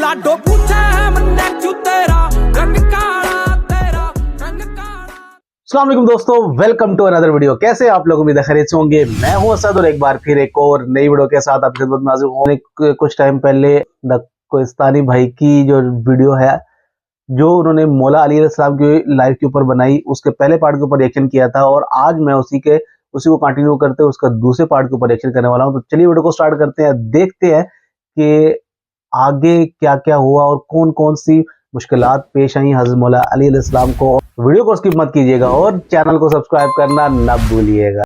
लाडो पूछे मन्ने क्यों तेरा रंग काला तेरा रंग काला। अस्सलाम वालेकुम दोस्तों, वेलकम टू अनदर वीडियो। कैसे आप लोग उम्मीद है खैरियत से होंगे। मैं हूं असद और एक बार फिर एक और नई वीडियो के साथ आपकी खिदमत में हाजिर हूं। कुछ टाइम पहले कोहिस्तानी भाई की जो वीडियो है, जो उन्होंने मौला अली अलैहिस्सलाम की लाइफ के ऊपर बनाई, उसके पहले पार्ट के ऊपर रिएक्शन किया था और आज मैं उसी को कंटिन्यू करते हुए उसका दूसरे पार्ट के ऊपर रिएक्शन करने वाला हूं। तो चलिए वीडियो को स्टार्ट करते हैं, देखते हैं कि आगे क्या क्या हुआ और कौन कौन सी मुश्किलात पेश आई हज़रत मौला अली अलैहिस्सलाम को। वीडियो को स्किप मत कीजिएगा और चैनल को सब्सक्राइब करना न भूलिएगा।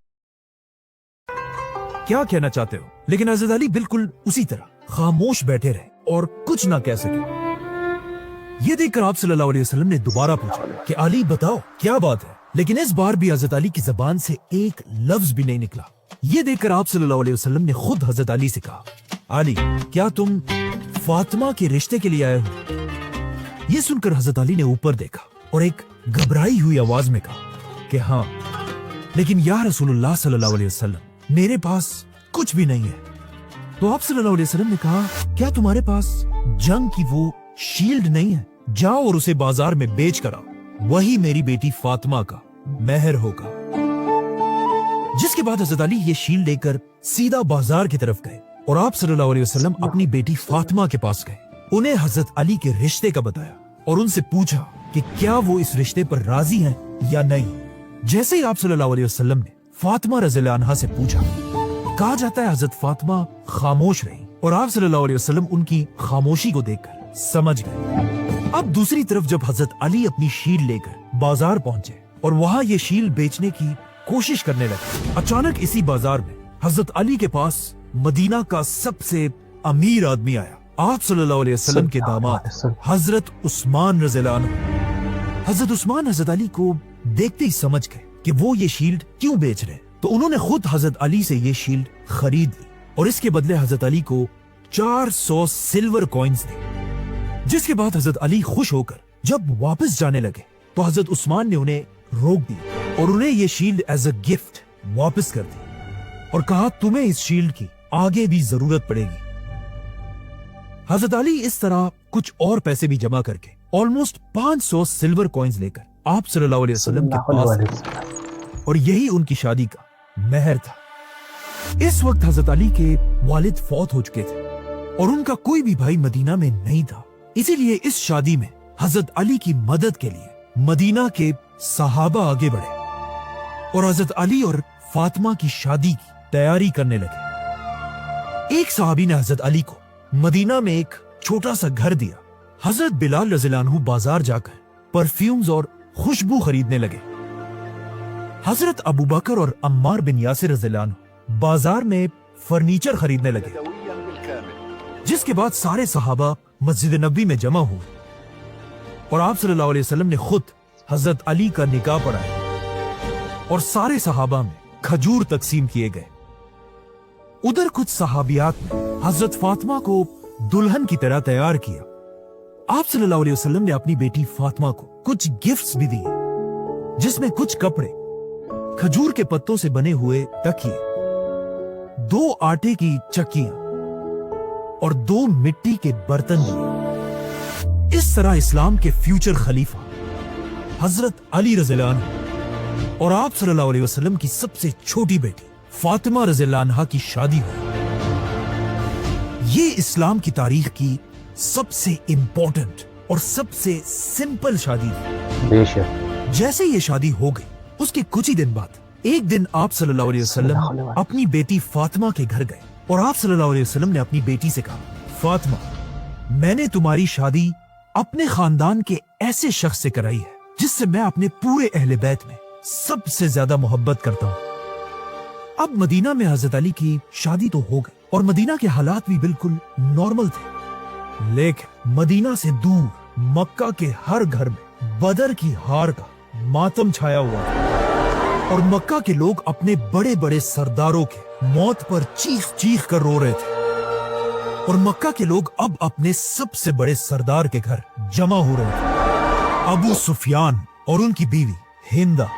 क्या कहना चाहते हो? लेकिन हज़रत अली बिल्कुल उसी तरह खामोश बैठे रहे और कुछ ना कह सके। ये देखकर आप सल्लल्लाहु अलैहि वसल्लम ने दोबारा पूछा कि अली बताओ क्या बात है, लेकिन इस बार भी हज़रत अली की जबान से एक लफ्ज भी नहीं निकला। ये देखकर आप सल्लल्लाहु अलैहि वसल्लम ने खुद हज़रत अली से कहा, अली क्या तुम फातिमा के रिश्ते के लिए आए हो? ये सुनकर हज़रत अली ने ऊपर देखा और एक घबराई हुई आवाज में कहा कि हाँ, लेकिन या रसूलुल्लाह सल्लल्लाहु अलैहि वसल्लम मेरे पास कुछ भी नहीं है। तो आप सल्लल्लाहु अलैहि वसल्लम ने कहा, क्या तुम्हारे पास जंग की वो शील्ड नहीं है? जाओ और उसे बाजार में बेच कर आओ, वही मेरी बेटी फातिमा का मेहर होगा। जिसके बाद हज़रत अली ये शील्ड लेकर सीधा बाजार की तरफ गए और आप सल्लल्लाहु अलैहि वसल्लम अपनी बेटी फातिमा के पास गए। उन्हें हज़रत अली के रिश्ते का बताया और उनसे पूछा कि क्या वो इस रिश्ते पर राजी हैं या नहीं। जैसे ही आप सल्लल्लाहु अलैहि वसल्लम ने फातिमा रज़ियल्लाहु अन्हा से पूछा, कहा जाता है हज़रत फातिमा खामोश रही और आप सल्लल्लाहु अलैहि वसल्लम उनकी खामोशी को देखकर समझ गए। अब दूसरी तरफ जब हज़रत अली अपनी शील्ड लेकर बाजार पहुंचे और वहां ये शील्ड बेचने की कोशिश करने लगे, अचानक इसी बाजार में हज़रत अली के पास मदीना का सबसे अमीर आदमी आया, आप सल्लल्लाहु अलैहि वसल्लम के दामाद हजरत उस्मान रज़ियल्लाहु अन्हु। हजरत उस्मान हजरत अली को देखते ही समझ गए कि वो ये शील्ड क्यों बेच रहे, तो उन्होंने खुद हजरत अली से ये शील्ड खरीद ली और इसके बदले हजरत अली को 400 सिल्वर कॉइन्स दी। जिसके बाद हजरत अली खुश होकर जब वापस जाने लगे तो हजरत उस्मान ने उन्हें रोक दिया और उन्हें ये शील्ड एज अ गिफ्ट वापस कर दी और कहा, तुम्हें इस शील्ड की आगे भी जरूरत पड़ेगी। हजरत अली इस तरह कुछ और पैसे भी जमा करके ऑलमोस्ट 500 सिल्वर कॉइन्स लेकर आप सल्लल्लाहु अलैहि वसल्लम के पास गए और यही उनकी शादी का मेहर था। इस वक्त हजरत अली के वालिद फौत हो चुके थे और उनका कोई भी भाई मदीना में नहीं था, इसीलिए इस शादी में हजरत अली की मदद के लिए मदीना के सहाबा आगे बढ़े और हजरत अली और फातिमा की शादी की तैयारी करने लगे। एक सहाबी ने हजरत अली को मदीना में एक छोटा सा घर दिया। हजरत बिलाल रज़ियल्लाहु अन्हु बाजार जाकर परफ्यूम्स और खुशबू खरीदने लगे। हजरत अबू बकर और अम्मार बिन यासिर रज़ियल्लाहु अन्हु बाजार में फर्नीचर खरीदने लगे। जिसके बाद सारे सहाबा मस्जिद नबी में जमा हुए और आप सल्लल्लाहु अलैहि वसल्लम ने खुद हजरत अली का निकाह पढ़ाया और सारे सहाबा में खजूर तकसीम किए गए। उधर कुछ सहाबियात ने हजरत फातिमा को दुल्हन की तरह तैयार किया। आप सल्लल्लाहु अलैहि वसल्लम ने अपनी बेटी फातिमा को कुछ गिफ्ट्स भी दिए, जिसमें कुछ कपड़े, खजूर के पत्तों से बने हुए तकिए, 2 आटे की चक्कियां और 2 मिट्टी के बर्तन दिए। इस तरह इस्लाम के फ्यूचर खलीफा हजरत अली रज़ियल्लाहु अन्हु और आप सल्लल्लाहु अलैहि वसल्लम की सबसे छोटी बेटी फातिमा रज़ियल्लाहु अन्हा की शादी हुई। ये इस्लाम की तारीख की सबसे इंपॉर्टेंट और सबसे सिंपल शादी थी। बेशक जैसे ये शादी हो गई, उसके कुछ ही दिन बाद एक दिन आप सल्लल्लाहु अलैहि वसल्लम अपनी बेटी फातिमा के घर गए और आप सल्लल्लाहु अलैहि वसल्लम ने अपनी बेटी से कहा, फातिमा, मैंने तुम्हारी शादी अपने खानदान के ऐसे शख्स से कराई है जिससे मैं अपने पूरे अहले बैत में सबसे ज्यादा मोहब्बत करता हूँ। अब मदीना में हजरत अली की शादी तो हो गई और मदीना के हालात भी बिल्कुल नॉर्मल थे, लेकिन मदीना से दूर मक्का के हर घर में बदर की हार का मातम छाया हुआ था और मक्का के लोग अपने बड़े बड़े सरदारों के मौत पर चीख चीख कर रो रहे थे और मक्का के लोग अब अपने सबसे बड़े सरदार के घर जमा हो रहे थे, अबू सुफियान और उनकी बीवी हिंदा।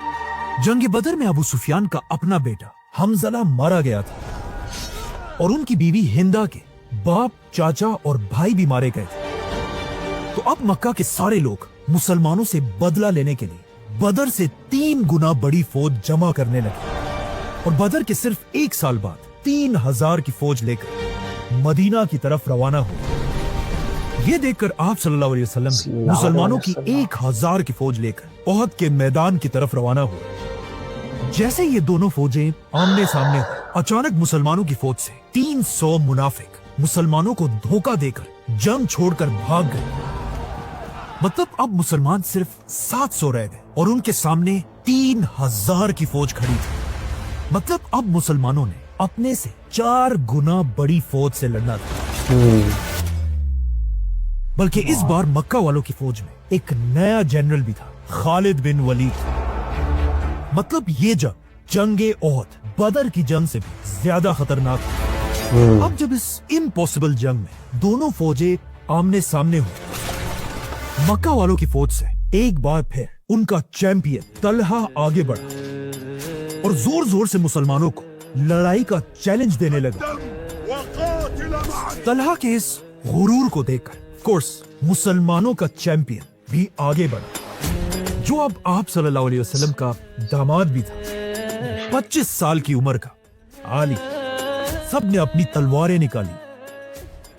जंग बदर में अबू सुफियान का अपना बेटा हमजला मारा गया था और उनकी बीवी हिंदा के बाप, चाचा और भाई भी मारे गए थे। अब मक्का के सारे लोग मुसलमानों से बदला लेने के लिए बदर से 3 गुना बड़ी फौज जमा करने लगे और बदर के सिर्फ 1 साल बाद 3000 की फौज लेकर मदीना की तरफ रवाना हुए। ये देखकर आप सल्लल्लाहु अलैहि वसल्लम भी मुसलमानों की 1000 की फौज लेकर ओहद के मैदान की तरफ रवाना हुए। जैसे ये दोनों फौजें आमने सामने हुई, अचानक मुसलमानों की फौज से 300 मुनाफिक मुसलमानों को धोखा देकर जंग छोड़कर भाग गए। मतलब अब मुसलमान सिर्फ 700 रह गए और उनके सामने 3000 की फौज खड़ी थी। मतलब अब मुसलमानों ने अपने से 4 गुना बड़ी फौज से लड़ना था। बल्कि इस बार मक्का वालों की फौज में एक नया जनरल भी था, खालिद बिन वलीद। मतलब ये जंगे ओहद बदर की जंग से भी ज्यादा खतरनाक थी। अब जब इस इम्पॉसिबल जंग में दोनों फौजें आमने सामने हुई, मक्का वालों की फौज से एक बार फिर उनका चैंपियन तलहा आगे बढ़ा और जोर जोर से मुसलमानों को लड़ाई का चैलेंज देने लगा। तलहा के इस गुरूर को देखकर कोर्स मुसलमानों का चैंपियन भी आगे बढ़ा, जो अब आप सल्लल्लाहु अलैहि वसल्लम का दामाद भी था, 25 साल की उम्र का अली। सब ने अपनी तलवारें निकाली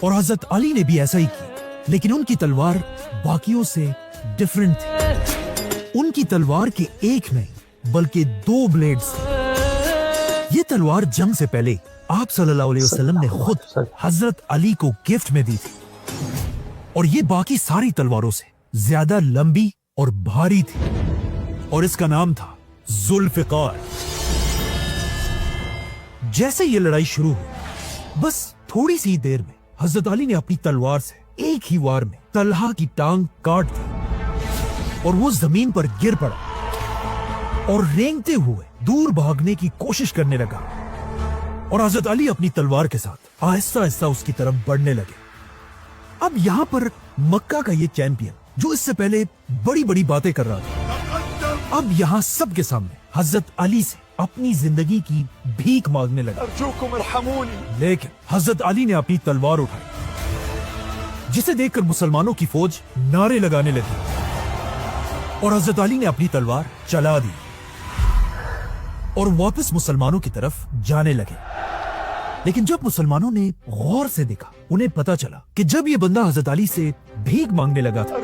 और हजरत अली ने भी ऐसा ही किया, लेकिन उनकी तलवार बाकियों से डिफरेंट थी। उनकी तलवार के एक नहीं बल्कि 2 ब्लेड्स थे। ये तलवार जंग से पहले आप सल्लल्लाहु अलैहि वसल्लम ने खुद हजरत अली को गिफ्ट में दी थी और ये बाकी सारी तलवारों से ज्यादा लंबी और भारी थी और इसका नाम था जुल्फिकार। जैसे ये लड़ाई शुरू हुई, बस थोड़ी सी देर में हजरत अली ने अपनी तलवार से एक ही वार में तलहा की टांग काट दी और वो जमीन पर गिर पड़ा और रेंगते हुए दूर भागने की कोशिश करने लगा और हजरत अली अपनी तलवार के साथ आहिस्ता आहिस्ता उसकी तरफ बढ़ने लगे। अब यहाँ पर मक्का का ये चैंपियन जो इससे पहले बड़ी बड़ी बातें कर रहा था, अब यहाँ सबके सामने हजरत अली से अपनी जिंदगी की भीख मांगने लगा। लेकिन हजरत अली ने अपनी तलवार उठाई, जिसे देखकर मुसलमानों की फौज नारे लगाने लगी और हजरत अली ने अपनी तलवार चला दी और वापस मुसलमानों की तरफ जाने लगे। लेकिन जब मुसलमानों ने गौर से देखा, उन्हें पता चला कि जब ये बंदा हजरत अली से भीख मांगने लगा था,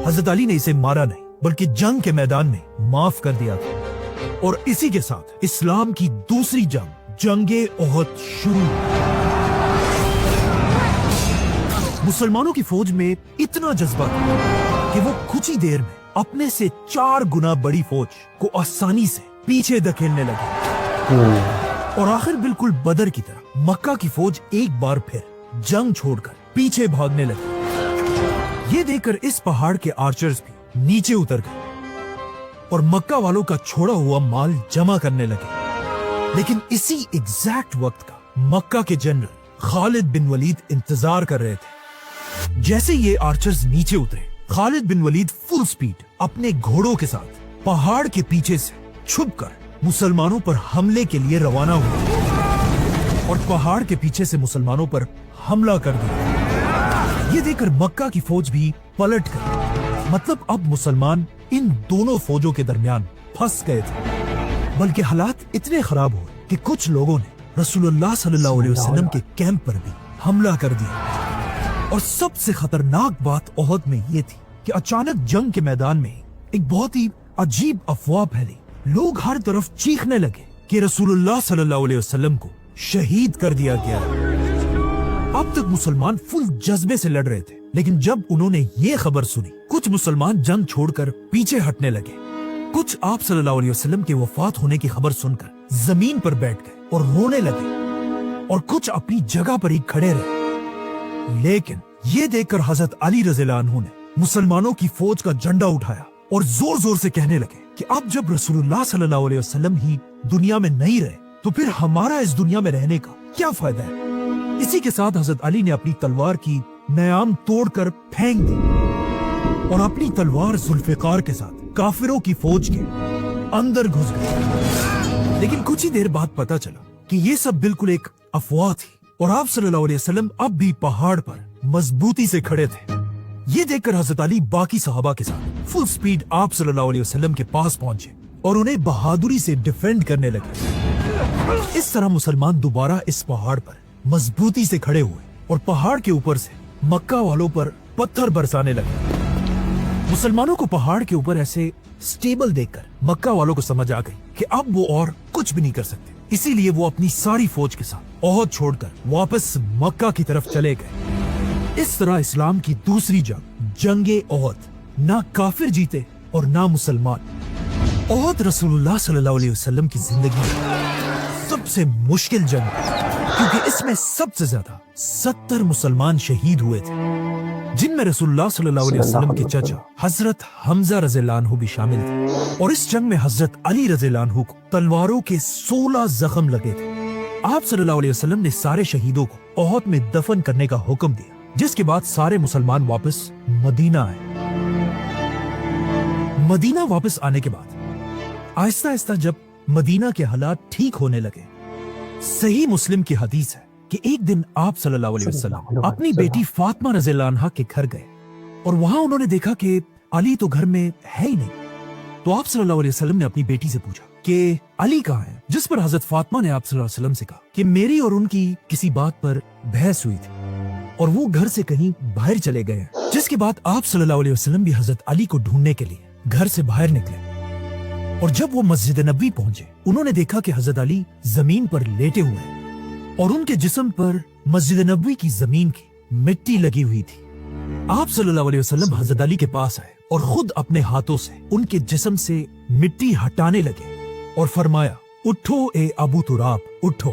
हजरत अली ने इसे मारा नहीं बल्कि जंग के मैदान में माफ कर दिया था और इसी के साथ इस्लाम की दूसरी जंग, जंगे ओहद शुरू हुई। मुसलमानों की फौज में इतना जज्बा था कि वो कुछ ही देर में अपने से 4 गुना बड़ी फौज को आसानी से पीछे धकेलने लगे और आखिर बिल्कुल बदर की तरह मक्का की फौज एक बार फिर जंग छोड़कर पीछे भागने लगी। ये देखकर इस पहाड़ के आर्चर्स भी नीचे उतर गए और मक्का वालों का छोड़ा हुआ माल जमा करने लगे। लेकिन इसी एग्जैक्ट वक्त का मक्का के जनरल खालिद बिन वलीद इंतजार कर रहे थे। जैसे ये आर्चर्स नीचे उतरे, खालिद बिन वलीद फुल स्पीड अपने घोड़ों के साथ पहाड़ के पीछे से छुपकर मुसलमानों पर हमले के लिए रवाना हुए और पहाड़ के पीछे से मुसलमानों पर हमला कर दिया। ये देखकर मक्का की फौज भी पलट गई। मतलब अब मुसलमान इन दोनों फौजों के दरमियान फंस गए थे। बल्कि हालात इतने खराब हुए कि कुछ लोगों ने रसूलुल्लाह सल्लल्लाहु अलैहि वसल्लम के कैंप पर भी हमला कर दिया। और सबसे खतरनाक बात ओहद में ये थी कि अचानक जंग के मैदान में एक बहुत ही अजीब अफवाह फैली। लोग हर तरफ चीखने लगे कि रसूलुल्लाह सल्लल्लाहु अलैहि वसल्लम को शहीद कर दिया गया। अब तक मुसलमान फुल जज्बे से लड़ रहे थे, लेकिन जब उन्होंने ये खबर सुनी, कुछ मुसलमान जंग छोड़कर पीछे हटने लगे। कुछ आप सल्लल्लाहु अलैहि वसल्लम के वफात होने की खबर सुनकर जमीन पर बैठ गए और रोने लगे और कुछ अपनी जगह पर ही खड़े रहे। लेकिन ये देखकर हजरत अली रज़ियल्लाहु अन्हु ने मुसलमानों की फौज का झंडा उठाया और जोर जोर से कहने लगे कि अब जब रसूलुल्लाह सल्लल्लाहु अलैहि वसल्लम ही दुनिया में नहीं रहे तो फिर हमारा इस दुनिया में रहने का क्या फायदा है। इसी के साथ हजरत अली ने अपनी तलवार की नयाम तोड़कर फेंक दी और अपनी तलवार जुल्फिकार के साथ काफिरों की फौज के अंदर घुस गए। लेकिन कुछ ही देर बाद पता चला कि ये सब बिल्कुल एक अफवाह थी और आप सल्लल्लाहु अलैहि वसल्लम अब भी पहाड़ पर मजबूती से खड़े थे। ये देखकर हजरत अली बाकी सहाबा के साथ फुल स्पीड आप सल्लल्लाहु अलैहि वसल्लम के पास पहुंचे और उन्हें बहादुरी से डिफेंड करने लगे। इस तरह मुसलमान दोबारा इस पहाड़ पर मजबूती से खड़े हुए और पहाड़ के ऊपर से मक्का वालों पर पत्थर बरसाने लगे। मुसलमानों को पहाड़ के ऊपर ऐसे स्टेबल देखकर मक्का वालों को समझ आ गई कि अब वो और कुछ भी नहीं कर सकते। इसीलिए वो अपनी सारी फौज के साथ ओहद छोड़कर वापस मक्का की तरफ चले गए। इस तरह इस्लाम की दूसरी जंगे ओहद, ना काफिर जीते और ना मुसलमान। ओहद रसूलुल्लाह सल्लल्लाहु अलैहि वसल्लम की जिंदगी में सबसे मुश्किल जंग क्योंकि इसमें सबसे ज्यादा 70 मुसलमान शहीद हुए थे, जिनमें रसूलुल्लाह सल्लल्लाहु अलैहि वसल्लम के चाचा हजरत हमजा रज़ियल्लाहु अन्हु भी शामिल थे। और इस जंग में हजरत अली रज़ियल्लाहु अन्हु को तलवारों के 16 जख्म लगे थे। आप सल्लल्लाहु अलैहि वसल्लम ने सारे शहीदों को ओहद में दफन करने का हुक्म दिया, जिसके बाद सारे मुसलमान वापस मदीना आए। मदीना वापस आने के बाद आहिस्ता आहिस्ता जब मदीना के हालात ठीक होने लगे, सही मुस्लिम की हदीस है कि एक दिन आप सल्लल्लाहु अलैहि वसल्लम अपनी बेटी फातिमा रज़ियल्लाहु अन्हा के घर गए और वहां उन्होंने देखा कि अली तो घर में है ही नहीं। तो आप सल्लल्लाहु अलैहि वसल्लम ने अपनी बेटी से पूछा कि अली कहाँ है, जिस पर हजरत फातिमा ने आप सल्लल्लाहु अलैहि वसल्लम से कहा कि मेरी और उनकी किसी बात पर बहस हुई थी और वो घर से कहीं बाहर चले गए हैं। जिसके बाद आप सल्लल्लाहु अलैहि वसल्लम भी हजरत अली को ढूंढने के लिए घर से बाहर निकले और जब वो मस्जिद नबी पहुंचे, उन्होंने देखा कि हजरत अली जमीन पर लेटे हुए हैं और उनके जिस्म पर मस्जिद नबी की जमीन की मिट्टी लगी हुई थी। आप सल्लल्लाहु अलैहि वसल्लम हजरत अली के पास आए और खुद अपने हाथों से उनके जिस्म से मिट्टी हटाने लगे और फरमाया, उठो ए अबू तुराब, उठो।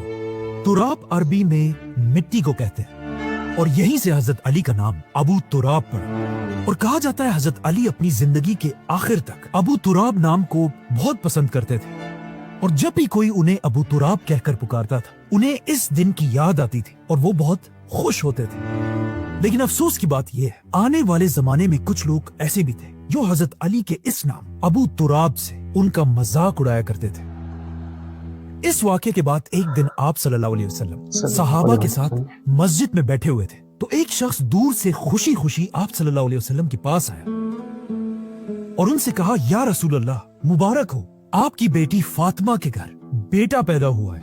तुराब अरबी में मिट्टी को कहते हैं और यहीं से हजरत अली का नाम अबू तुराब पड़ा। और कहा जाता है हजरत अली अपनी जिंदगी के आखिर तक अबू तुराब नाम को बहुत पसंद करते थे और जब भी कोई उन्हें अबू तुराब कहकर पुकारता था, उन्हें इस दिन की याद आती थी और वो बहुत खुश होते थे। लेकिन अफसोस की बात यह है, आने वाले जमाने में कुछ लोग ऐसे भी थे जो हजरत अली के इस नाम अबू तुराब से उनका मजाक उड़ाया करते थे। इस वाक़े के बाद एक दिन आप सल्लल्लाहु अलैहि वसल्लम सहाबा के साथ मस्जिद में बैठे हुए थे, तो एक शख्स दूर से खुशी खुशी आप सल्लल्लाहु अलैहि वसल्लम के पास आया और उनसे कहा, या रसूल अल्लाह, मुबारक हो, आपकी बेटी फातिमा के घर बेटा पैदा हुआ है।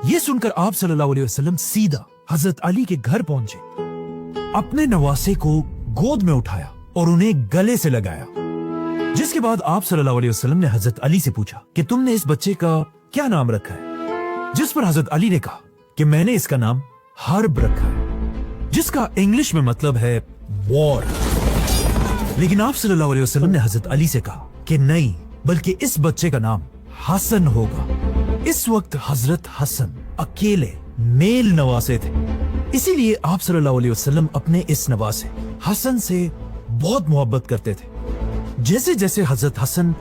ये सुनकर आप सल्लल्लाहु अलैहि वसल्लम सीधा हजरत अली के घर पहुंचे, अपने नवासे को गोद में उठाया और उन्हें गले से लगाया। जिसके बाद आप सल्लल्लाहु अलैहि वसल्लम ने हजरत अली से पूछा कि तुमने इस बच्चे का क्या नाम रखा है? जिस पर हजरत अली ने कहा कि मैंने इसका नाम हर्ब रखा है, जिसका इंग्लिश में मतलब है वॉर। लेकिन आप सल्लल्लाहु अलैहि वसल्लम ने हजरत अली से कहा कि नहीं, बल्कि इस बच्चे का नाम हसन होगा। इस वक्त हजरत हसन अकेले मेल नवासे थे, इसीलिए आप सल्लल्लाहु अलैहि वसल्लम अपने इस नवासे हसन से बहुत मोहब्बत करते थे। जैसे जैसे हजरत हसन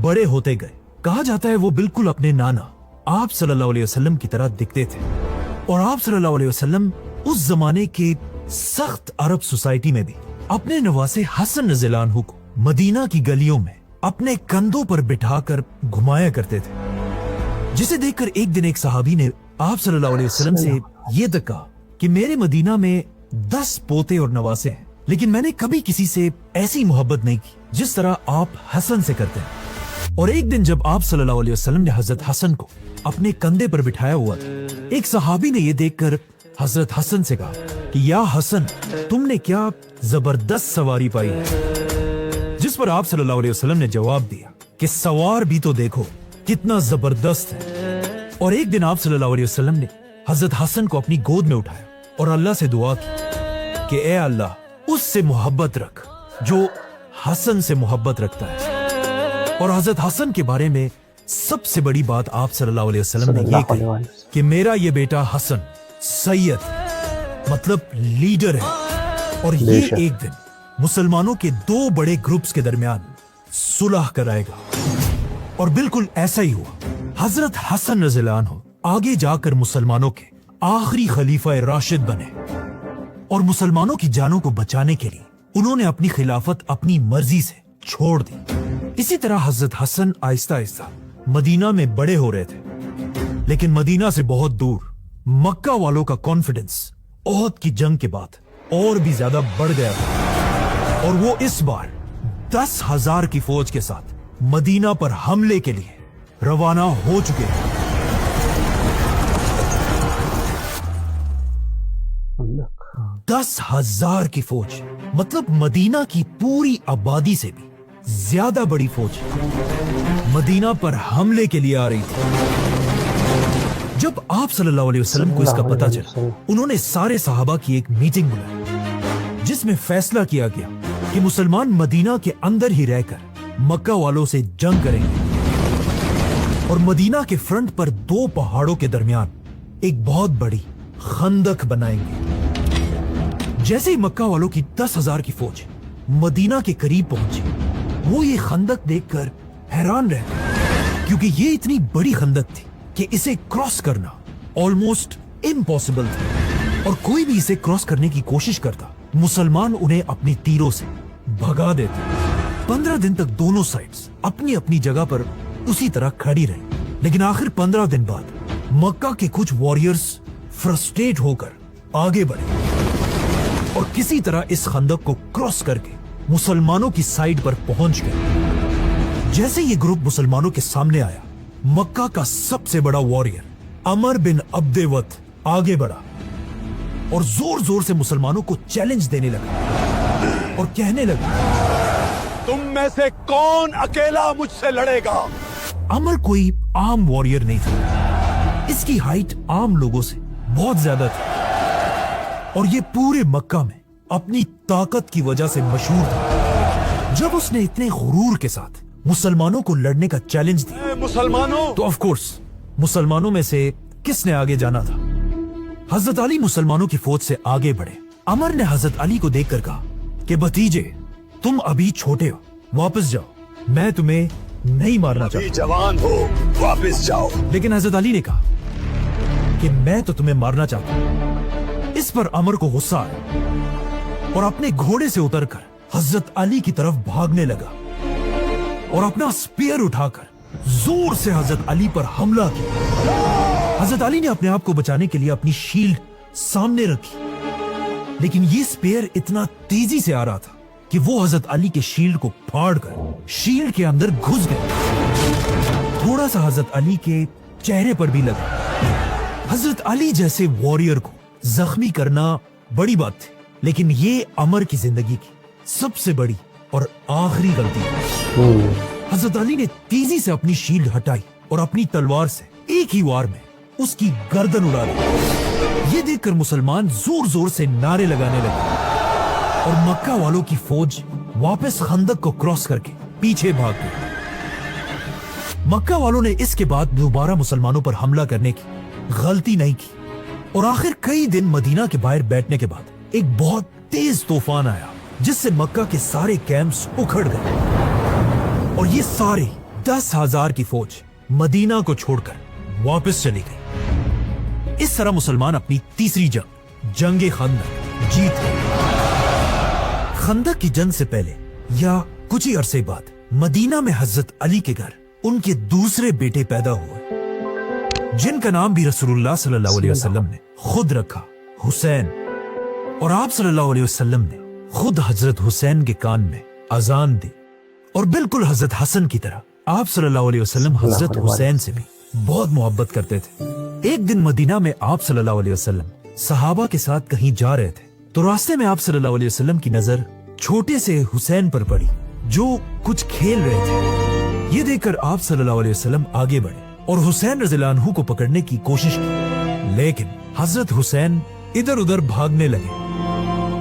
बड़े होते गए, कहा जाता है वो बिल्कुल अपने नाना आप सल्लल्लाहु अलैहि वसल्लम की तरह दिखते थे। और आप सल्लल्लाहु अलैहि वसल्लम उस जमाने के सख्त अरब सोसाइटी में भी अपने नवासे हसन रज़ियल्लाहु अन्हु को मदीना की गलियों में अपने कंधों पर बिठाकर घुमाया करते थे। जिसे देखकर एक दिन एक सहाबी ने आप सल्लल्लाहु अलैहि वसल्लम से ये तक कहा कि मेरे मदीना में 10 पोते और नवासे हैं, लेकिन मैंने कभी किसी से ऐसी मोहब्बत नहीं की जिस तरह आप हसन से करते हैं। और एक दिन जब आप सल्लल्लाहु अलैहि वसल्लम ने हजरत हसन को अपने कंधे पर बिठाया हुआ था, एक सहाबी ने यह देखकर हजरत हसन से कहा कि या हसन, तुमने क्या जबरदस्त सवारी पाई है। जिस पर आप सल्लल्लाहु अलैहि वसल्लम ने जवाब दिया कि सवार भी तो देखो कितना जबरदस्त है। और एक दिन आप सल्लल्लाहु अलैहि वसल्लम ने हजरत हसन को अपनी गोद में उठाया और अल्लाह से दुआ की कि ए अल्लाह, उससे मोहब्बत रख जो हसन से मोहब्बत रखता है। और हजरत हसन के बारे में सबसे बड़ी बात आप सल्लल्लाहु अलैहि वसल्लम ने यह कही कि मेरा ये बेटा हसन सैयद मतलब लीडर है और ये एक दिन मुसलमानों के 2 बड़े ग्रुप्स के दरमियान सुलह कराएगा। और बिल्कुल ऐसा ही हुआ। हजरत हसन रज़ियल्लाहु अन्हु आगे जाकर मुसलमानों के आखिरी खलीफा राशिद बने और मुसलमानों की जानों को बचाने के लिए उन्होंने अपनी खिलाफत अपनी मर्जी से छोड़ दी। इसी तरह हजरत हसन आहिस्ता आहिस्ता मदीना में बड़े हो रहे थे, लेकिन मदीना से बहुत दूर मक्का वालों का कॉन्फिडेंस ओहद की जंग के बाद और भी ज्यादा बढ़ गया था। और वो इस बार 10,000 की फौज के साथ मदीना पर हमले के लिए रवाना हो चुके हैं। 10,000 की फौज मतलब मदीना की पूरी आबादी से भी ज्यादा बड़ी फौज मदीना पर हमले के लिए आ रही थी। जब आप सल्लल्लाहु अलैहि वसल्लम को इसका पता चला, उन्होंने सारे सहाबा की एक मीटिंग बुलाई जिसमें फैसला किया गया कि मुसलमान मदीना के अंदर ही रहकर मक्का वालों से जंग करेंगे और मदीना के फ्रंट पर 2 पहाड़ों के दरमियान एक बहुत बड़ी खंदक बनाएंगे। जैसे ही मक्का वालों की 10,000 की फौज मदीना के करीब पहुंची, वो ये खंदक देखकर हैरान रह गए, क्योंकि ये इतनी बड़ी खंदक थी कि इसे क्रॉस करना ऑलमोस्ट इम्पॉसिबल था, और कोई भी इसे क्रॉस करने की कोशिश करता, मुसलमान उन्हें अपनी तीरों से भगा देते। 15 दिन तक दोनों साइड्स अपनी अपनी जगह पर उसी तरह खड़ी रही, लेकिन आखिर 15 दिन बाद मक्का के कुछ वॉरियर्स फ्रस्ट्रेट होकर आगे बढ़े और किसी तरह इस खंदक को क्रॉस करके मुसलमानों की साइड पर पहुंच गए। जैसे ये ग्रुप मुसलमानों के सामने आया, मक्का का सबसे बड़ा वॉरियर अमर बिन अब्देवत आगे बढ़ा और जोर जोर से मुसलमानों को चैलेंज देने लगा और कहने लगा, तुम में से कौन अकेला मुझसे लड़ेगा? अमर कोई आम वॉरियर नहीं था, इसकी हाइट आम लोगों से बहुत ज्यादा थी और ये पूरे मक्का में अपनी ताकत की वजह से मशहूर था। जब उसने इतने गुरूर के साथ मुसलमानों को लड़ने का चैलेंज दिया, मुसलमानों, तो ऑफ कोर्स मुसलमानों में से किसने आगे जाना था? हजरत अली मुसलमानों की फौज से आगे बढ़े। अमर ने हजरत अली को देखकर कहा कि भतीजे, तुम अभी छोटे हो, वापस जाओ, मैं तुम्हें नहीं मारना चाहता। जवान हो, वापस जाओ। लेकिन हजरत अली ने कहा कि मैं तो तुम्हें मारना चाहता हूं। इस पर अमर को गुस्सा आया और अपने घोड़े से उतरकर हजरत अली की तरफ भागने लगा और अपना स्पीयर उठाकर जोर से हजरत अली पर हमला किया। हजरत अली ने अपने आप को बचाने के लिए अपनी शील्ड सामने रखी, लेकिन ये स्पीयर इतना तेजी से आ रहा था कि वो हजरत अली के शील्ड को फाड़कर शील्ड के अंदर घुस गया। थोड़ा सा हजरत अली के चेहरे पर भी लगा। हजरत अली जैसे वॉरियर को जख्मी करना बड़ी बात थी, लेकिन ये अमर की जिंदगी की सबसे बड़ी और आखिरी गलती थी। हजरत अली ने तेजी से अपनी शील्ड हटाई और अपनी तलवार से एक ही वार में उसकी गर्दन उड़ा दी। ये देखकर मुसलमान जोर जोर से नारे लगाने लगे और मक्का वालों की फौज वापस खंदक को क्रॉस करके पीछे भाग गई। मक्का वालों ने इसके बाद दोबारा मुसलमानों पर हमला करने की गलती नहीं की और आखिर कई दिन मदीना के बाहर बैठने के बाद एक बहुत तेज तूफान आया, जिससे मक्का के सारे कैंप्स उखड़ गए और ये सारी 10,000 की फौज मदीना को छोड़कर वापस चली गई। इस तरह मुसलमान अपनी तीसरी जंग खंदक जीत गए। खंदक की जंग से पहले या कुछ ही अरसे बाद मदीना में हजरत अली के घर उनके दूसरे बेटे पैदा हुए, जिनका नाम भी रसूलुल्लाह सल्लल्लाहु अलैहि वसल्लम ने खुद रखा, हुसैन। और आप सल्लल्लाहु अलैहि वसल्लम ने खुद हजरत हुसैन के कान में अजान दी और बिल्कुल हजरत हसन की तरह आप सल्लल्लाहु अलैहि वसल्लम हजरत हुसैन से भी बहुत मोहब्बत करते थे। एक दिन मदीना में आप सल्लल्लाहु अलैहि वसल्लम सहाबा के साथ कहीं जा रहे थे, तो रास्ते में आप सल्लल्लाहु अलैहि वसल्लम की नजर छोटे से हुसैन पर पड़ी, जो कुछ खेल रहे थे। ये देखकर आप सल्लल्लाहु अलैहि वसल्लम आगे बढ़े और हुसैन रज़ियल्लाहु अन्हु को पकड़ने की कोशिश की, लेकिन हजरत हुसैन इधर उधर भागने लगे।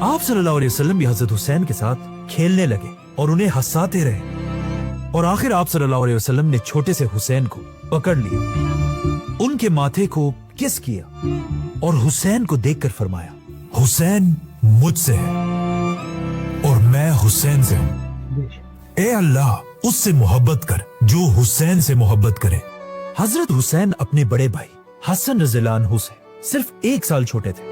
आप सल्लल्लाहु अलैहि वसल्लम भी हजरत हुसैन के साथ खेलने लगे और उन्हें हंसाते रहे और आखिर आप सल्लल्लाहु अलैहि वसल्लम ने छोटे से हुसैन को पकड़ लिया, उनके माथे को किस किया और हुसैन को देखकर फरमाया, हुसैन मुझसे है और मैं हुसैन से हूँ। ए अल्लाह, उससे मोहब्बत कर जो हुसैन से मोहब्बत करे। हजरत हुसैन अपने बड़े भाई हसन रज़ियल्लाहु अन्हु से सिर्फ 1 साल छोटे थे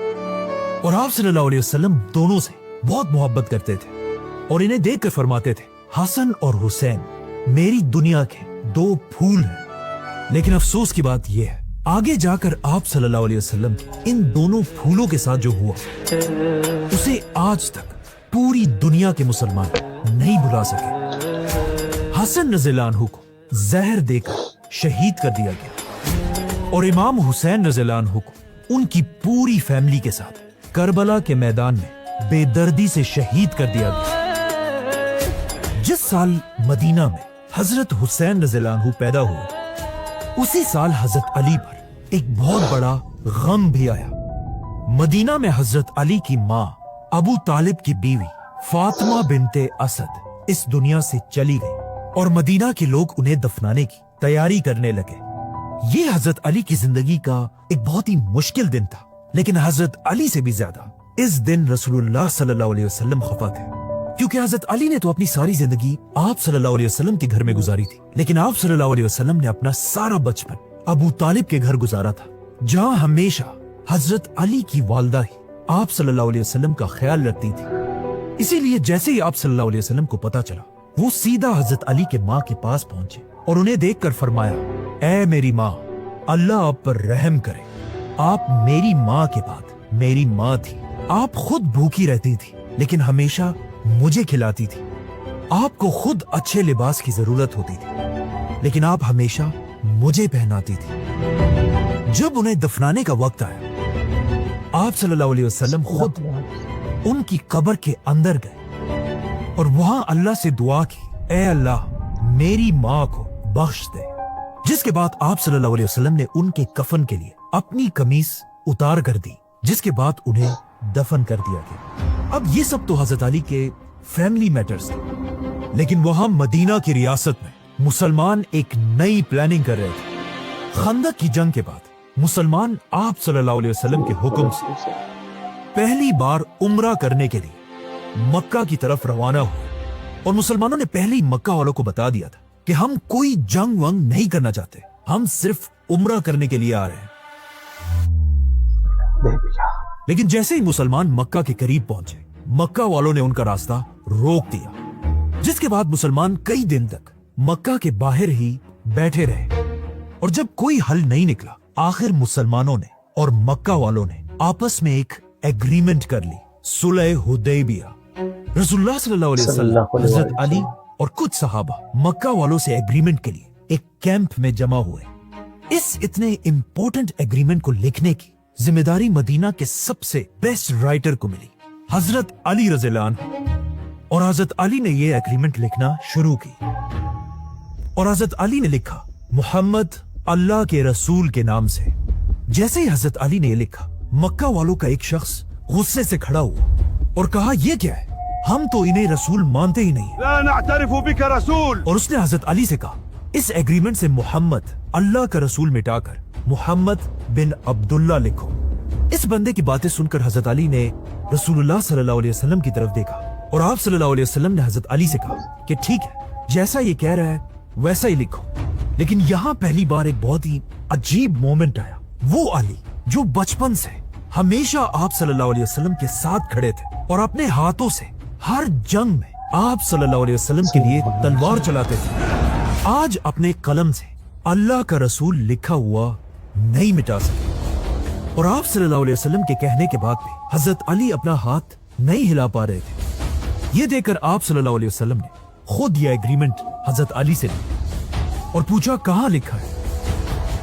और आप सल्लल्लाहु अलैहि वसल्लम दोनों से बहुत मोहब्बत करते थे और इन्हें देखकर फरमाते थे, हसन और हुसैन मेरी दुनिया के 2 फूल हैं। लेकिन अफसोस की बात यह है, आगे जाकर आप सल्लल्लाहु अलैहि वसल्लम इन दोनों फूलों के साथ जो हुआ उसे आज तक पूरी दुनिया के मुसलमान नहीं भुला सके। हसन रज़ियल्लाहु अन्हु को जहर देकर शहीद कर दिया गया और इमाम हुसैन रज़ियल्लाहु अन्हु को उनकी पूरी फैमिली के साथ करबला के मैदान में बेदर्दी से शहीद कर दिया गया। जिस साल मदीना में हजरत हुसैन रज़ियल्लाहु अन्हु पैदा हुए, उसी साल हजरत अली पर एक बहुत बड़ा गम भी आया। मदीना में हजरत अली की माँ अबू तालिब की बीवी फातिमा बिनते असद इस दुनिया से चली गई और मदीना के लोग उन्हें दफनाने की तैयारी करने लगे। ये हजरत अली की जिंदगी का एक बहुत ही मुश्किल दिन था, लेकिन हजरत अली से भी ज्यादा इस दिन रसूलुल्लाह सल्लल्लाहु अलैहि वसल्लम खफा थे, क्योंकि हजरत अली ने तो अपनी सारी जिंदगी आप सल्लल्लाहु अलैहि वसल्लम के घर में गुजारी थी, लेकिन आप सल्लल्लाहु अलैहि वसल्लम ने अपना सारा बचपन अबू तालिब के घर गुजारा था, जहां हमेशा हजरत अली की वालदा ही आप सल्लल्लाहु अलैहि वसल्लम का ख्याल रखती थी। इसीलिए जैसे ही आप सल्लल्लाहु अलैहि वसल्लम को पता चला, वो सीधा हजरत अली के माँ के पास पहुंचे और उन्हें देखकर फरमाया, ऐ मेरी माँ, अल्लाह आप पर रहम करे। आप मेरी माँ के बाद मेरी माँ थी। आप खुद भूखी रहती थी, लेकिन हमेशा मुझे खिलाती थी। आपको खुद अच्छे लिबास की जरूरत होती थी, लेकिन आप हमेशा मुझे पहनाती थी। जब उन्हें दफनाने का वक्त आया, आप सल्लल्लाहु अलैहि वसल्लम खुद उनकी कब्र के अंदर गए और वहां अल्लाह से दुआ की, ऐ अल्लाह मेरी माँ को बख्श दे। जिसके बाद आप सल्लल्लाहु अलैहि वसल्लम ने उनके कफन के लिए अपनी कमीज उतार कर दी, जिसके बाद उन्हें दफन कर दिया गया। अब ये सब तो हजरत अली के फैमिली मैटर्स थे, लेकिन वहां मदीना की रियासत में मुसलमान एक नई प्लानिंग कर रहे थे। खंदक की जंग के बाद मुसलमान आप सल्लल्लाहु अलैहि वसल्लम के हुक्म से पहली बार उम्रा करने के लिए मक्का की तरफ रवाना हुए और मुसलमानों ने पहले ही मक्का वालों को बता दिया था कि हम कोई जंग वंग नहीं करना चाहते, हम सिर्फ उम्रा करने के लिए आ रहे हैं। लेकिन जैसे ही मुसलमान मक्का के करीब पहुंचे, मक्का वालों ने उनका रास्ता रोक दिया, जिसके बाद मुसलमान कई दिन तक मक्का के बाहर ही बैठे रहे और जब कोई हल नहीं निकला, आखिर मुसलमानों ने और मक्का वालों ने आपस में एक एग्रीमेंट कर ली, सुलह हुदैबिया। रसूलुल्लाह सल्लल्लाहु अलैहि वसल्लम, हजरत अली और कुछ सहाबा मक्का वालों से एग्रीमेंट के लिए एक कैंप में जमा हुए। इस इतने इंपॉर्टेंट एग्रीमेंट को लिखने की जिम्मेदारी मदीना के सबसे बेस्ट राइटर को मिली, हजरत अली रज़ियल्लाहु अन्हु। और हजरत अली ने यह एग्रीमेंट लिखना शुरू की और हजरत अली ने लिखा, मोहम्मद अल्लाह के रसूल के नाम से। जैसे ही हजरत अली ने लिखा, मक्का वालों का एक शख्स गुस्से से खड़ा हुआ और कहा, यह क्या है, हम तो इन्हें रसूल मानते ही नहीं। ला नअतरिफु बिका रसूल। और उसने हजरत अली से कहा, इस एग्रीमेंट से मोहम्मद अल्लाह का रसूल मिटाकर मोहम्मद बिन अब्दुल्ला लिखो। इस बंदे की बातें सुनकर हजरत अली ने रसूलुल्लाह सल्लल्लाहु अलैहि वसल्लम की तरफ देखा और आप सल्लल्लाहु अलैहि वसल्लम ने हजरत अली से कहा कि ठीक है, जैसा ये कह रहा है वैसा ही लिखो। लेकिन यहाँ पहली बार एक बहुत ही अजीब मोमेंट आया। वो अली जो बचपन से हमेशा आप सल्लल्लाहु अलैहि वसल्लम के साथ खड़े थे और अपने हाथों से हर जंग में आप सल्लल्लाहु अलैहि वसल्लम के लिए तलवार चलाते थे, आज अपने कलम से अल्लाह का रसूल लिखा हुआ नहीं मिटा सके। और आप सल्लल्लाहु अलैहि वसल्लम के कहने के बाद भी हजरत अली अपना हाथ नहीं हिला पा रहे थे। ये देखकर आप सल्लल्लाहु अलैहि वसल्लम ने खुद यह एग्रीमेंट हजरत अली से लिया और पूछा कहाँ लिखा है,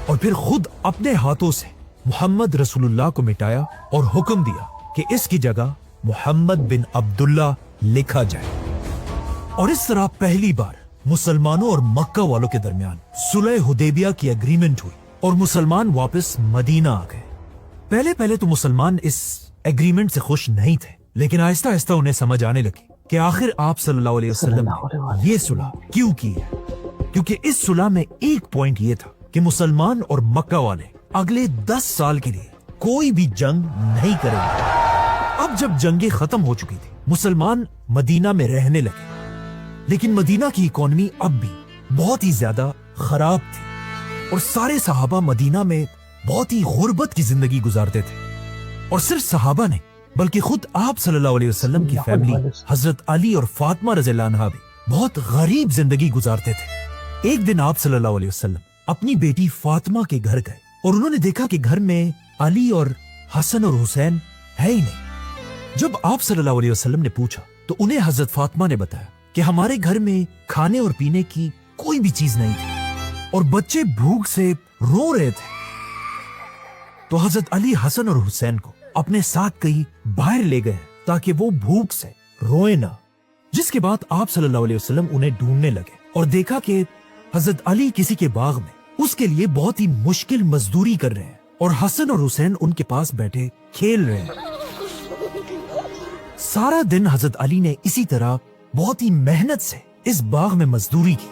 और फिर खुद अपने हाथों से मोहम्मद रसूलुल्लाह को मिटाया और हुक्म दिया कि इसकी जगह मोहम्मद बिन अब्दुल्ला लिखा जाए। और इस तरह पहली बार मुसलमानों और मक्का वालों के दरमियान सुलह हुदैबिया की एग्रीमेंट हुई और मुसलमान वापस मदीना आ गए। पहले पहले तो मुसलमान इस एग्रीमेंट से खुश नहीं थे, लेकिन आहिस्ता आहिस्ता उन्हें समझ आने लगी कि आखिर आप सल्लल्लाहु अलैहि वसल्लम ने ये सुलह क्यों की है। क्योंकि इस सुलह में एक पॉइंट ये था कि मुसलमान और मक्का वाले अगले 10 साल के लिए कोई भी जंग नहीं करेंगे। अब जब जंगें खत्म हो चुकी थी, मुसलमान मदीना में रहने लगे, लेकिन मदीना की इकोनॉमी अब भी बहुत ही ज्यादा खराब थी और सारे सहाबा मदीना में बहुत ही गुर्बत की जिंदगी गुजारते थे। और सिर्फ सहाबा नहीं, बल्कि खुद आप सल्लल्लाहु अलैहि वसल्लम की फैमिली हजरत अली और फातिमा रज़ियल्लाहु अन्हा भी बहुत गरीब जिंदगी गुजारते थे। एक दिन आप सल्लल्लाहु अलैहि वसल्लम अपनी बेटी फातिमा के घर गए और उन्होंने देखा कि घर में अली और हसन और हुसैन है ही नहीं। जब आप सल्लल्लाहु अलैहि वसल्लम ने पूछा तो उन्हें हजरत फातिमा ने बताया कि हमारे घर में खाने और पीने की कोई भी चीज नहीं थी और बच्चे भूख से रो रहे थे। तो हजरत अली हसन और हुसैन को अपने साथ कहीं बाहर ले गए ताकि वो भूख से रोए ना। जिसके बाद आप सल्लल्लाहु अलैहि वसल्लम उन्हें ढूंढने लगे और देखा कि हजरत अली किसी के बाग में उसके लिए बहुत ही मुश्किल मजदूरी कर रहे हैं और हसन और हुसैन उनके पास बैठे खेल रहे हैं। सारा दिन हजरत अली ने इसी तरह बहुत ही मेहनत से इस बाग में मजदूरी की,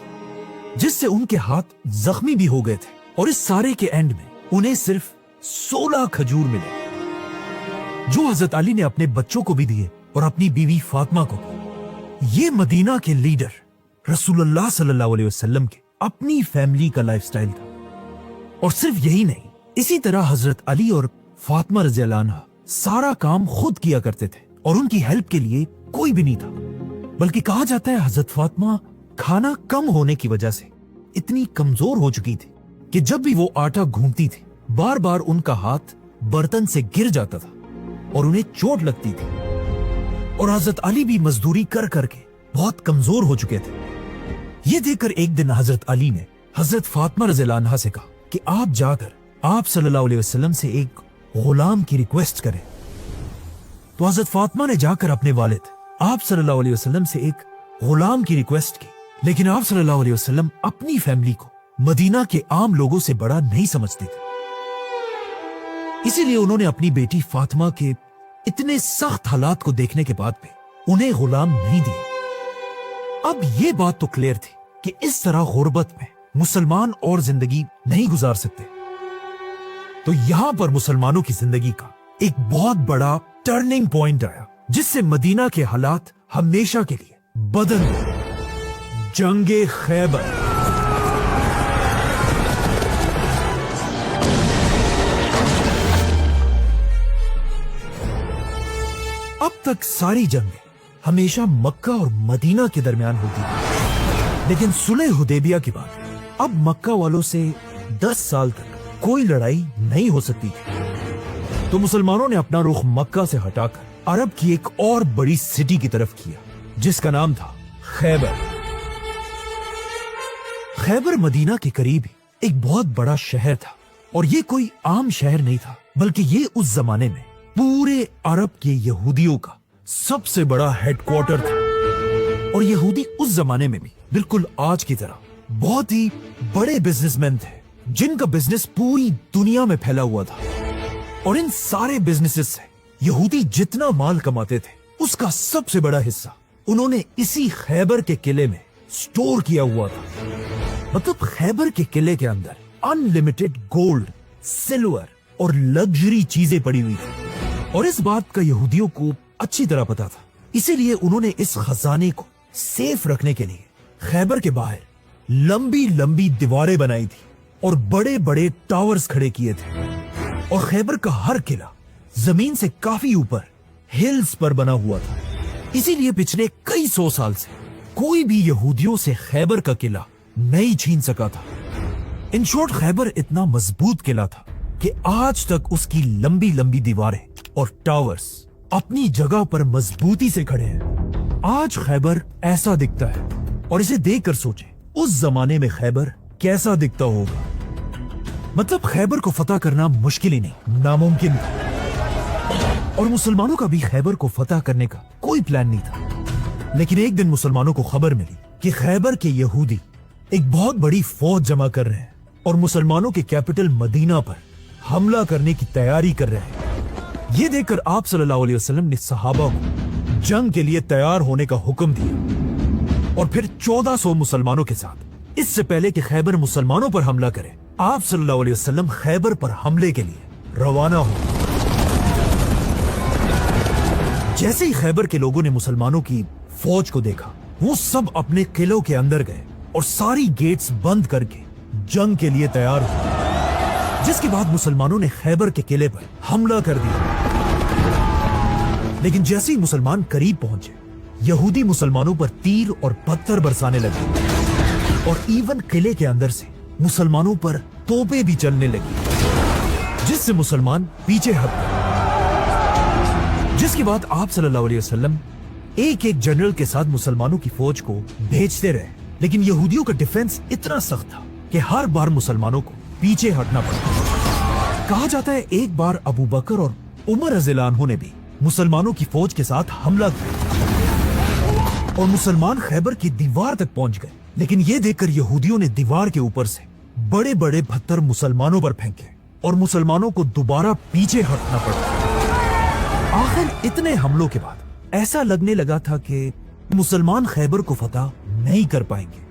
जिससे उनके हाथ जख्मी भी हो गए थे और इस सारे के एंड में उन्हें सिर्फ 16 खजूर मिले, जो हजरत अली ने अपने बच्चों को भी दिए और अपनी बीवी फातिमा को भी। ये मदीना के लीडर रसूलुल्लाह सल्लल्लाहु अलैहि वसल्लम के अपनी फैमिली का लाइफस्टाइल था। और सिर्फ यही नहीं, इसी तरह हजरत अली और फातिमा रज़ियल्लाहु अन्हा सारा काम खुद किया करते थे और उनकी हेल्प के लिए कोई भी नहीं था। बल्कि कहा जाता है हजरत फातिमा खाना कम होने की वजह से इतनी कमजोर हो चुकी थी कि जब भी वो आटा घूमती थी बार बार उनका हाथ बर्तन से गिर जाता था और उन्हें चोट लगती थी। और हजरत अली भी मजदूरी कर करके बहुत कमजोर हो चुके थे। ये देखकर एक दिन हजरत अली ने हजरत फातिमा रज़ियल्लाहु अन्हा से कहा कि आप जाकर आप सल्लल्लाहु अलैहि वसल्लम से एक गुलाम की रिक्वेस्ट करें। तो हजरत फातिमा ने जाकर अपने वालिद आप सल्लल्लाहु अलैहि वसल्लम से एक गुलाम की रिक्वेस्ट की, लेकिन आप सल्लल्लाहु अलैहि वसल्लम अपनी फैमिली को मदीना के आम लोगों से बड़ा नहीं समझते थे। इसीलिए उन्होंने अपनी बेटी फातिमा के इतने सख्त हालात को देखने के बाद भी उन्हें गुलाम नहीं दिया। अब ये बात तो क्लियर थी कि इस तरह गुर्बत में मुसलमान और जिंदगी नहीं गुजार सकते। तो यहां पर मुसलमानों की जिंदगी का एक बहुत बड़ा टर्निंग पॉइंट आया, जिससे मदीना के हालात हमेशा के लिए बदल गए। जंगे खैबर। अब तक सारी जंगें हमेशा मक्का और मदीना के दरमियान होती थी, लेकिन सुलह हुदैबिया के बाद अब मक्का वालों से 10 साल तक कोई लड़ाई नहीं हो सकती थी। तो मुसलमानों ने अपना रुख मक्का से हटाकर अरब की एक और बड़ी सिटी की तरफ किया, जिसका नाम था खैबर। खैबर मदीना के करीब ही एक बहुत बड़ा शहर था और ये कोई आम शहर नहीं था, बल्कि ये उस जमाने में पूरे अरब के यहूदियों का सबसे बड़ा हेडक्वार्टर था। और यहूदी उस जमाने में भी बिल्कुल आज की तरह बहुत ही बड़े बिजनेसमैन थे, जिनका बिजनेस पूरी दुनिया में फैला हुआ था। और इन सारे बिजनेसेस से यहूदी जितना माल कमाते थे उसका सबसे बड़ा हिस्सा उन्होंने इसी खैबर के किले में स्टोर किया हुआ था। मतलब खैबर के किले के अंदर अनलिमिटेड गोल्ड, सिल्वर और लग्जरी चीजें पड़ी हुई थी और इस बात का यहूदियों को अच्छी तरह पता था। इसीलिए उन्होंने इस खजाने को सेफ रखने के लिए खैबर के बाहर लंबी लंबी दीवारें बनाई थी और बड़े बड़े टावर्स खड़े किए थे। और खैबर का हर किला जमीन से काफी ऊपर हिल्स पर बना हुआ था। इसीलिए पिछले कई 100 साल से कोई भी यहूदियों से खैबर का किला नहीं छीन सका था। इन शॉर्ट खैबर इतना मजबूत किला था कि आज तक उसकी लंबी लंबी दीवारें और टावर्स अपनी जगह पर मजबूती से खड़े हैं। आज खैबर ऐसा दिखता है और इसे देखकर सोचें उस जमाने में खैबर कैसा दिखता होगा। मतलब खैबर को फतह करना मुश्किल ही नहीं, नामुमकिन था। और मुसलमानों का भी खैबर को फतह करने का कोई प्लान नहीं था। लेकिन एक दिन मुसलमानों को खबर मिली कि खैबर के यहूदी एक बहुत बड़ी फौज जमा कर रहे हैं और मुसलमानों के कैपिटल मदीना पर हमला करने की तैयारी कर रहे हैं। ये देखकर आप सल्लल्लाहु अलैहि वसल्लम ने सहाबा को जंग के लिए तैयार होने का हुक्म दिया और फिर 1400 मुसलमानों के साथ, इससे पहले कि खैबर मुसलमानों पर हमला करे, आप सल्लल्लाहु अलैहि वसल्लम खैबर पर हमले के लिए रवाना हो। जैसे ही खैबर के लोगों ने मुसलमानों की फौज को देखा, वो सब अपने किलों के अंदर गए और सारी गेट्स बंद करके जंग के लिए तैयार हुए। जिसके बाद मुसलमानों ने खैबर के किले पर हमला कर दिया। लेकिन जैसे ही मुसलमान करीब पहुंचे, यहूदी मुसलमानों पर तीर और पत्थर बरसाने लगे और इवन किले के अंदर से मुसलमानों पर तोपें भी चलने लगी, जिससे मुसलमान पीछे हट गए। जिसके बाद आप सल्लल्लाहु अलैहि वसल्लम एक एक जनरल के साथ मुसलमानों की फौज को भेजते रहे, लेकिन यहूदियों का डिफेंस इतना सख्त था कि हर बार मुसलमानों को पीछे हटना पड़ा। कहा जाता है एक बार अबू बकर और उमर रज़ियल्लाहु अन्हु ने भी मुसलमानों की फौज के साथ हमला किया और मुसलमान खैबर की दीवार तक पहुंच गए, लेकिन ये देखकर यहूदियों ने दीवार के ऊपर से बड़े बड़े पत्थर मुसलमानों पर फेंके और मुसलमानों को दोबारा पीछे हटना पड़ा। आखिर इतने हमलों के बाद ऐसा लगने लगा था कि मुसलमान खैबर को फतह नहीं कर पाएंगे।